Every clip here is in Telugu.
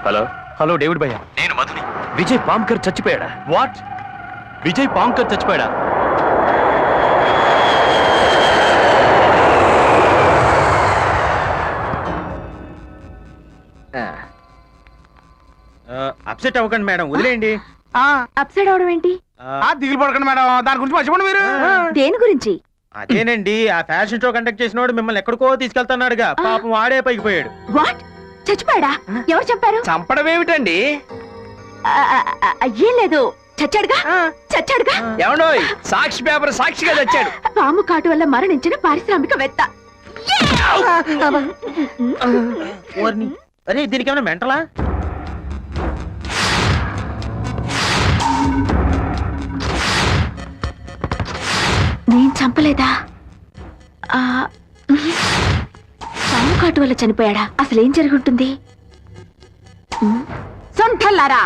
హలో హలో డేవిడ్ భయ్య, నేను మధుని. విజయ్ పాంకర్ చచ్చిపోయాడా? వాట్? విజయ్ పాంకర్ చచ్చిపోయాడా? అప్సెట్ అవ్వకండి మేడం, వదిలేయండి. అప్సైడ్ అవడం ఏంటి? దిగులు పడకండి మేడం, దాని గురించి మర్చిపోండి మీరు. దేని గురించి? అదేనండి, ఆ ఫ్యాషన్ షో కండక్ట్ చేసినోడు మిమ్మల్ని ఎక్కడికో తీసుకెళ్తున్నాడుగా, పాపం వాడే పైకి పోయాడు. వాట్? చచ్చిపోయాడా? ఎవరు చెప్పారు? చంపడం ఏమిటండి? ఏం లేదు, చచ్చాడుగా. చచ్చాడుగా. ఏమండోయ్, సాక్షి పేపర్ సాక్షిగా తెచ్చాడు. పాము కాటు వల్ల మరణించిన పారిశ్రామికవేత్త. అరే దీనికి ఏమైనా మెంటలా? నేను చంపలేదా? పాము కాటు వల్ల చనిపోయాడా? అసలేం జరుగుంటుంది? సొంఠల్లారా,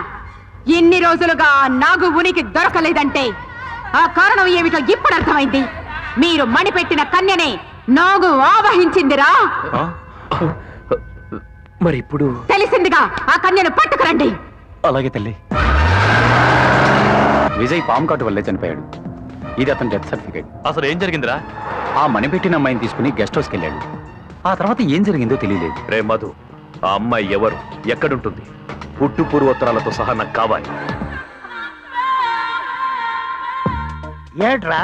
ఎన్ని రోజులుగా నాగు ఉనికి దొరకలేదంటే ఆ కారణం ఏమిటో ఇప్పుడు అర్థమైంది. మీరు మణిపెట్టిన కన్యనే నాగు ఆవహించిందిరా. మరి ఇప్పుడు తెలిసిందిగా, ఆ కన్యను పట్టుకురండి. అలాగే తల్లి. విజయ్ పాము కాటు వల్లే చనిపోయాడు. ఇది అతని డెత్ సర్టిఫికేట్. అసలు ఏం జరిగిందిరా? ఆ మణిపెట్టిన అమ్మాయిని తీసుకుని గెస్ట్ హౌస్కి వెళ్ళాడు. ఆ తర్వాత ఏం జరిగిందో తెలియలేదు. రే మధు, ఆ అమ్మాయి ఎవరు, ఎక్కడుంటుంది? పుట్టు పూర్వోత్తరాలతో సహా నాకు కావాలి. ఏట్రా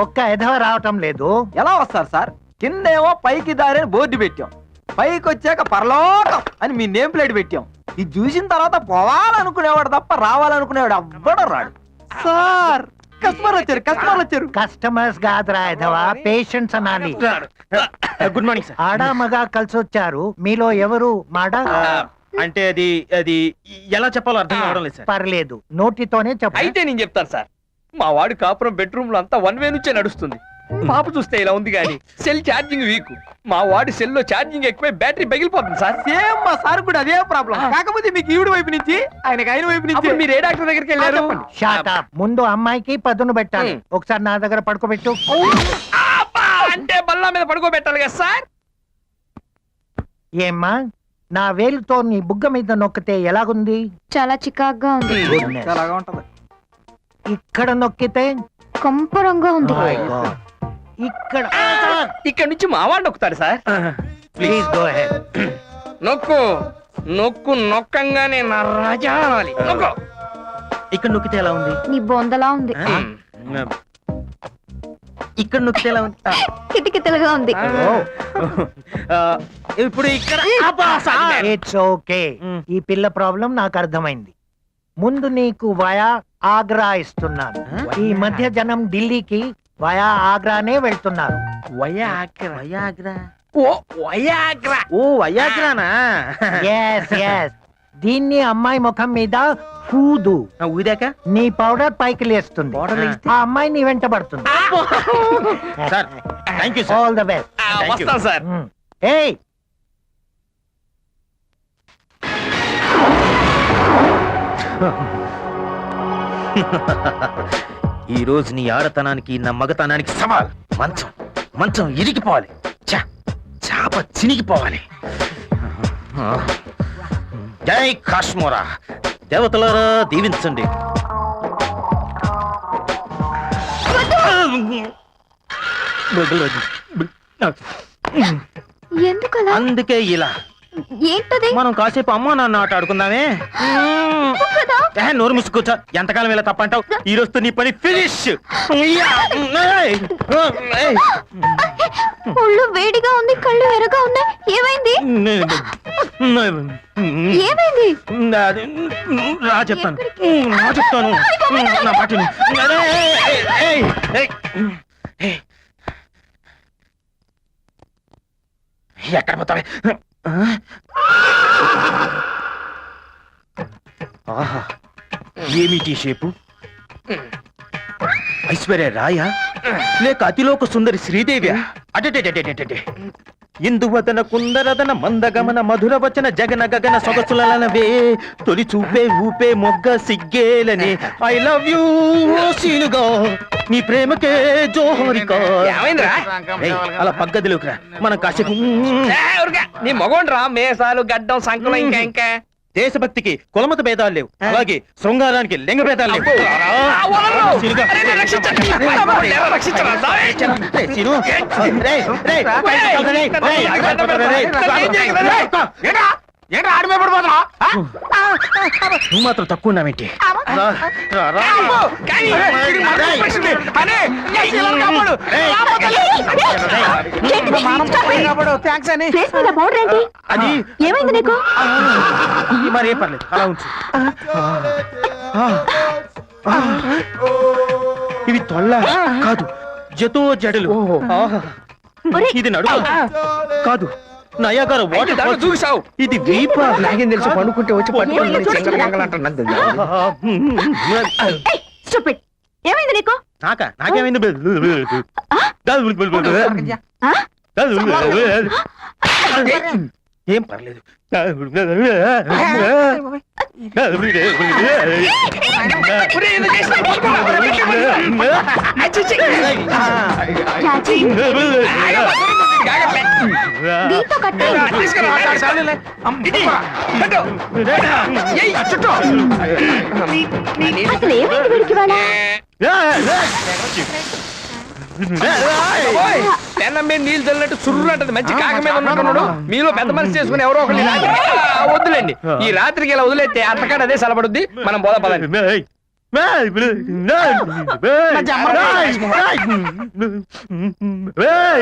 ఒక్క ఎధవ రావటం లేదు? ఎలా వస్తారు సార్? కిందేమో పైకి దారిని బోర్డు పెట్టాం, పైకి వచ్చాక పరలోకం అని మీ నేమ్ ప్లేట్ పెట్టాం. ఇది చూసిన తర్వాత పోవాలనుకునేవాడు తప్ప రావాలనుకునేవాడు ఎవ్వడం రాడు. సార్ కస్టమర్ వచ్చారు. కస్టమర్స్ కాదురా ఎధవ, పేషెంట్స్ అనాలి. Good morning sir. ఆడా మగా కలిసి వచ్చారు. మీలో ఎవరు మాడ? అంటే అది ఎలా చెప్పాలో అర్థం కావడం లేదు సార్. పర్లేదు, నోటితోనే చెప్పు. అయితే నేను చెప్తాను సార్. మా వాడి కాపురం బెడ్రూమ్ లో అంతా వన్ వే నుంచే నడుస్తుంది. పాప చూస్తే ఇలా ఉంది కానీ సెల్ ఛార్జింగ్ వీక్. మా వాడి సెల్ లో ఛార్జింగ్ ఎక్కువై బ్యాటరీ పగిలిపోతుంది సార్. సేమ్ మా సార్ కూడా అదే ప్రాబ్లం. కాకపోతే మీకు ఈవిడ వైపు నుంచి ఆయనకి ఆయన వైపు నుంచి. మీరు ఏ డాక్టర్ దగ్గరికి వెళ్ళారు? Shut up. ముందు అమ్మాయికి పదును పెట్టాలి. ఒకసారి నా దగ్గర పడుకోబెట్టు. అంటే బల్లా మీద పడుకోబెట్టాలి కదా సార్. ఏమ్మా, నా వేలుతో నీ బుగ్గ మీద నొక్కితే ఎలాగుంది? చాలా చికాగ్గా ఉంది. అలాగా ఉంటది. ఇక్కడ నొక్కితే కంపరంగా ఉంది. My God. ఇక్కడ నుంచి మా వాడు నొక్కుతాడు సార్. Please go head. నొక్కు నొక్కు, నొక్కంగానే నా రాజా అనాలి. నొక్కు. ఇక్కడ నొక్కితే ఎలా ఉంది? నీ బొందలా ఉంది. ఇక్కడ నొక్కితే ఎలా ఉంది? కిటికితలుగా ఉంది. ఇప్పుడు ఇక్కడ ఇట్స్ ఓకే. ఈ పిల్ల ప్రాబ్లం నాకు అర్థమైంది. ముందు నీకు వయా ఆగ్రా ఇస్తున్నాను. ఈ మధ్య జనం ఢిల్లీకి వయా ఆగ్రానే వెళ్తున్నారు. వయాగ్రానా? Yes yes. దీన్ని అమ్మాయి ముఖం మీద ఊదు. ఊదాక నీ పౌడర్ పైకి లేస్తుంది. ఆ అమ్మాయి నీ వెంట పడుతుంది. Sir, thank you sir. All the best. వస్తాను సార్. ఏయ్, ఈ రోజు నీ ఆడతనానికి నా మగతనానికి సవాల్. మంచం ఇరిగిపోవాలి, చాప చినిగిపోవాలి. జై కాశ్మోరా, దేవతలారా దీవించండి. ఎందుకలా? అందుకే ఇలా ఏంటది? మనం కాసేపు అమ్మా నాన్న ఆట ఆడుకుందామే. నోరు ముసుకూర్చో. ఎంతకాలం ఇలా తప్పంటావు? ఈ రోజుతో నీ పని ఫినిష్. ఒళ్ళు వేడిగా ఉంది, కళ్ళు ఎర్రగా ఉన్నాయి. ఏమైంది? ఏమైంది? రా చెప్తాను. నా మాటను. ఎక్కడ పోతావే? ఆహా, ఏమిటి షేపు? ఐశ్వర్య రాయా లేక అతిలోక సుందరి శ్రీదేవియా? అటెటెటెటెటెటె. ఇందువదన కుందరదన మందగమన మధుర వచన జగన గగన సొగసులనవే తొలి చూపే ఊపే మొగ్గ సిగ్గేలని ఐ లవ్ యూ సీనుగా నీ ప్రేమకే జోహరికా. అలా పగ్గదిలోకి రా, మనం కాసేపు. నీ మగోండ్రా, మేసాలు గడ్డం సంకలం ఇంకా దేశభక్తికి కులమత భేదాలు లేవు అలాగే శృంగారానికి లింగ భేదాలు లేవు చిరుగా. రేయ్, చిరు. రేయ్, రేయ్, నువ్వు మాత్రం తక్కువ ఉన్నావేంటి రా, రా, రా. ఫేస్ మీద పౌడర్ ఏంటి అది ఏమైంది నీకు మరి ఏం పర్లేదు అలా ఉంచు ఇవి తొల్ల కాదు జతో జడలు ఆహా. ఒరేయ్, ఇది నడుమ కాదు నయాగార వాటర్ ఫాల్స్. చూసావు ఇది వీప నాకేం తెలుసు పండుకుంటే వచ్చి ఏమైందో చూడు. స్టూపిడ్ ఏమైంది నీకు నాకేమైంది ఆ? ఏం పర్లేదు రాజీ, దీంతో కట్టే అసలు ఏమైంది వీడికి వాళ్ళ పెన్నం మీద నీళ్ళు చల్లినట్టు చుర్రు అంటది మంచి కాక మీద ఉన్నాడు మీలో పెద్ద మనిషి చేసుకుని ఎవరో ఒకటి వద్దులేండి ఈ రాత్రికి ఇలా వదిలేస్తే అంతకాడ అదే సలపడుద్ది మనం పోదా పదండి Hey!